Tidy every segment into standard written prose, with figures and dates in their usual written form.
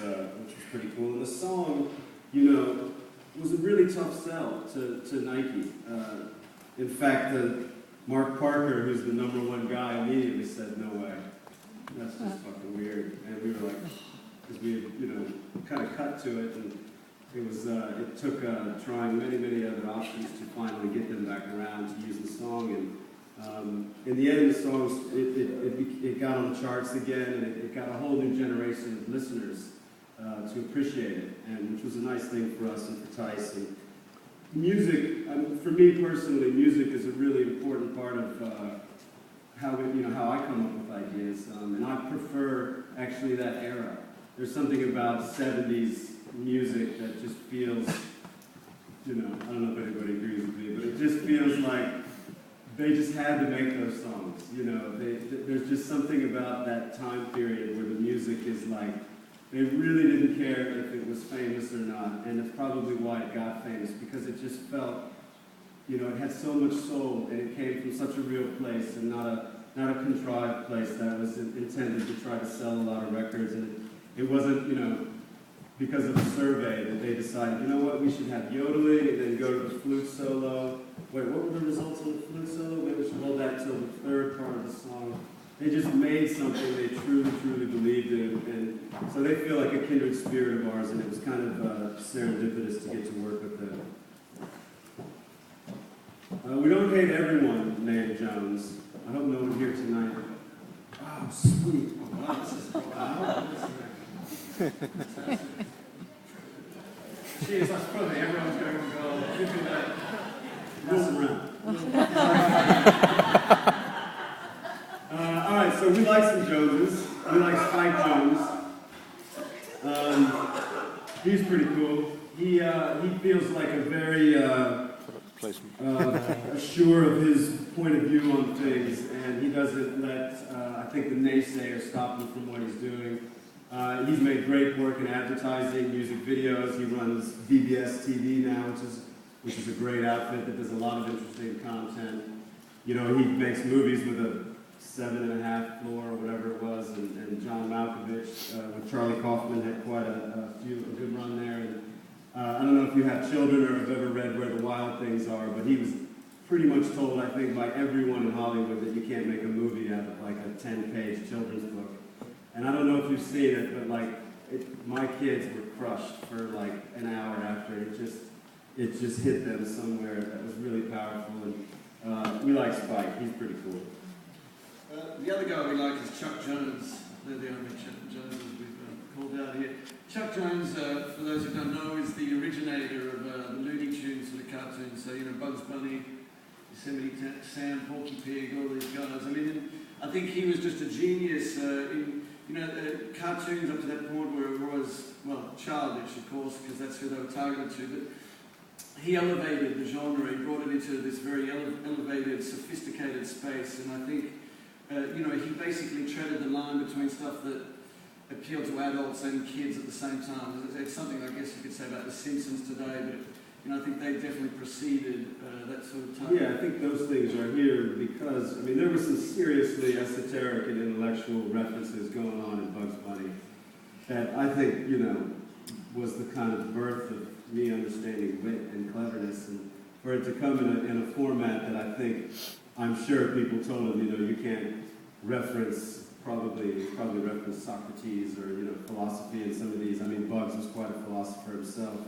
which was pretty cool. And the song, you know, was a really tough sell to Nike. In fact, Mark Parker, who's the #1 guy, immediately said, "No way, that's just fucking weird." And we were like, because we had, you know, kind of cut to it, and it was it took trying many other options to finally get them back around to use the song. And in the end, the song it got on the charts again, and it got a whole new generation of listeners to appreciate it, and which was a nice thing for us and for Tice. And music, for me personally, music is a really important part of how I come up with ideas, and I prefer actually that era. There's something about 70s music that just feels, you know, I don't know if anybody agrees with me, but it just feels like they just had to make those songs. You know, there's just something about that time period where the music is like, they really didn't care if it was famous or not, and it's probably why it got famous, because it just felt, you know, it had so much soul, and it came from such a real place, and not a contrived place that was intended to try to sell a lot of records. And it wasn't, you know, because of a survey that they decided, you know what, we should have yodeling and then go to the flute solo. Wait, what were the results of the flute solo? Maybe we should hold that till the third part of the song. They just made something they truly believed in, and so they feel like a kindred spirit of ours, and it was kind of serendipitous to get to work with them. We don't hate everyone named Jones. I hope no one here tonight. Oh, sweet. Oh, wow, this is wow. Jeez, that's probably everyone's going to go. Give me that. Mess around. All right, so we like some Joneses. We like Spike Jones. He's pretty cool. He feels like a very sure of his point of view on things, and he doesn't let I think the naysayers stop him from what he's doing. He's made great work in advertising, music videos. He runs VBS TV now, which is a great outfit that does a lot of interesting content. You know, he makes movies with a 7.5 floor or whatever it was, and John Malkovich with Charlie Kaufman had quite a good run there. And I don't know if you have children or have ever read Where the Wild Things Are, but he was pretty much told, I think, by everyone in Hollywood that you can't make a movie out of like a 10-page children's book. And I don't know if you've seen it, but like my kids were crushed for like an hour after. It just hit them somewhere that was really powerful. And we like Spike. He's pretty cool. The other guy we like is Chuck Jones. They're the only Chuck Joneses we've called out here. Chuck Jones, for those who don't know, is the originator of the Looney Tunes sort of cartoons. So, you know, Bugs Bunny, Yosemite Sam, Porky Pig, all these guys. I mean, I think he was just a genius in, you know, cartoons up to that point where it was, well, childish, of course, because that's who they were targeted to, but he elevated the genre. He brought it into this very elevated, sophisticated space, and I think, you know, he basically treaded the line between stuff that appealed to adults and kids at the same time. It's something I guess you could say about The Simpsons today, but you know, I think they definitely preceded that sort of time. Yeah, I think those things are here because, I mean, there were some seriously esoteric and intellectual references going on in Bugs Bunny that I think, you know, was the kind of birth of me understanding wit and cleverness, and for it to come in a format that I think, I'm sure people told him, you know, you can't reference, probably reference Socrates or, you know, philosophy in some of these. I mean, Bugs was quite a philosopher himself.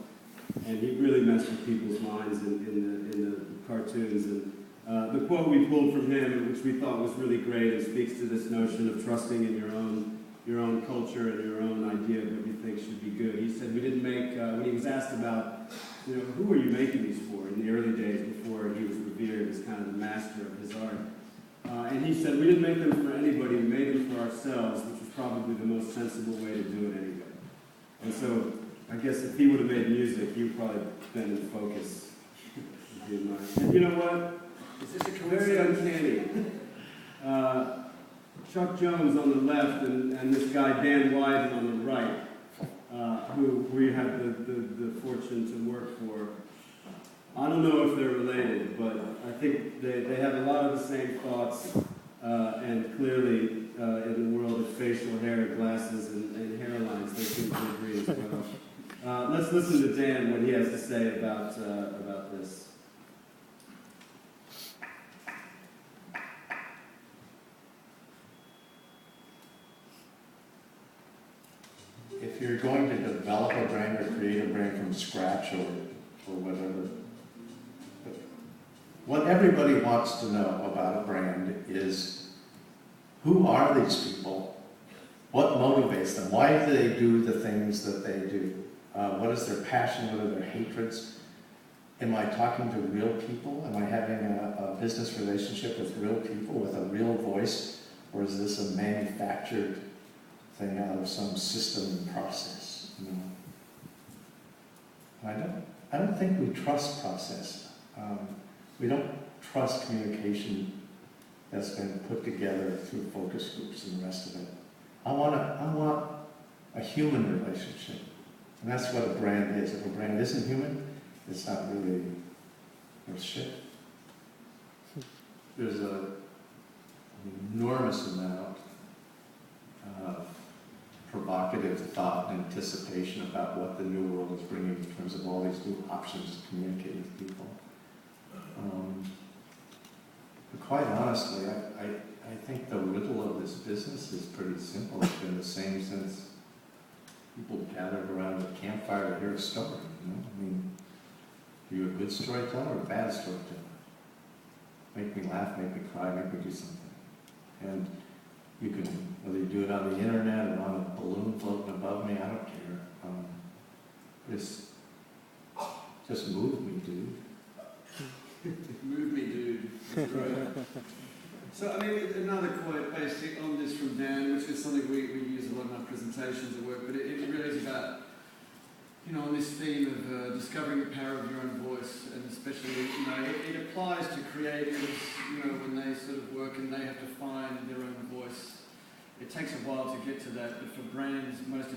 And he really messed with people's minds in the cartoons. And the quote we pulled from him, which we thought was really great, and speaks to this notion of trusting in your own culture and your own idea of what you think should be good. He said, we didn't make, when he was asked about, you know, who are you making these for in the early days before he was revered as kind of the master of his art. And he said, we didn't make them for anybody, we made them for ourselves, which was probably the most sensible way to do it anyway. And so, I guess if he would have made music, he would probably have been in focus. And you know what? Is this a very uncanny. Chuck Jones on the left and this guy Dan Wyden on the right, who we had the fortune to work for. I don't know if they're related, but I think they have a lot of the same thoughts, and clearly in the world of facial hair, glasses, and hairlines, they seem to agree listen to Dan, what he has to say about this. If you're going to develop a brand or create a brand from scratch or whatever, what everybody wants to know about a brand is, who are these people? What motivates them? Why do they do the things that they do? What is their passion? What are their hatreds? Am I talking to real people? Am I having a business relationship with real people with a real voice? Or is this a manufactured thing out of some system and process? You know? I don't think we trust process. We don't trust communication that's been put together through focus groups and the rest of it. I want a human relationship. And that's what a brand is. If a brand isn't human, it's not really worth shit. There's an enormous amount of provocative thought and anticipation about what the new world is bringing in terms of all these new options to communicate with people. But quite honestly, I think the riddle of this business is pretty simple. It's been the same since people gathered around the campfire to hear a story. You know? I mean, are you a good storyteller or a bad storyteller? Make me laugh, make me cry, make me do something. And you can, whether you do it on the internet or on a balloon floating above me, I don't care. Just move me, dude. Move me, dude. That's right. So, I mean, another quote basic on this from Dan, which is something we use a lot in our presentations at work, but it really is about, you know, on this theme of discovering the power of your own voice, and especially, you know, it applies to creatives, you know, when they sort of work and they have to find their own voice. It takes a while to get to that, but for brands, most